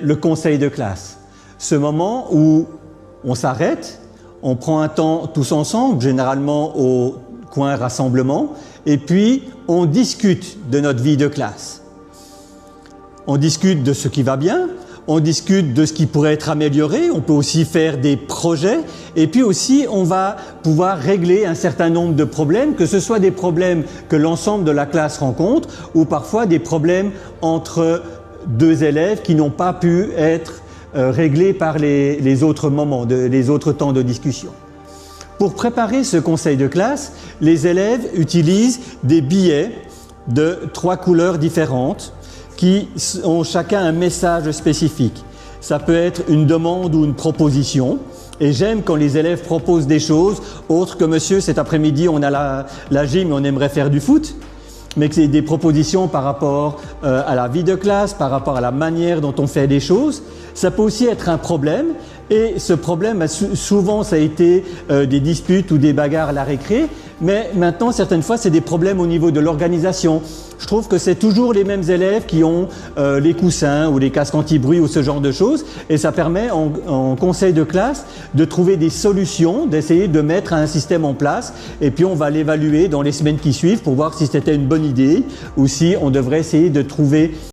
le conseil de classe. Ce moment où on s'arrête, on prend un temps tous ensemble, généralement au coin rassemblement, et puis on discute de notre vie de classe. On discute de ce qui va bien, on discute de ce qui pourrait être amélioré, on peut aussi faire des projets, et puis aussi on va pouvoir régler un certain nombre de problèmes, que ce soit des problèmes que l'ensemble de la classe rencontre, ou parfois des problèmes entre deux élèves qui n'ont pas pu être réglés par les autres moments, les autres temps de discussion. Pour préparer ce conseil de classe, les élèves utilisent des billets de 3 couleurs différentes qui ont chacun un message spécifique. Ça peut être une demande ou une proposition. Et j'aime quand les élèves proposent des choses autres que « Monsieur, cet après-midi, on a la gym et on aimerait faire du foot ». Mais que c'est des propositions par rapport à la vie de classe, par rapport à la manière dont on fait les choses. Ça peut aussi être un problème, et ce problème, souvent, ça a été des disputes ou des bagarres à la récré, mais maintenant, certaines fois, c'est des problèmes au niveau de l'organisation. Je trouve que c'est toujours les mêmes élèves qui ont les coussins ou les casques anti-bruit ou ce genre de choses, et ça permet en conseil de classe de trouver des solutions, d'essayer de mettre un système en place, et puis on va l'évaluer dans les semaines qui suivent pour voir si c'était une bonne idée ou si on devrait essayer de trouver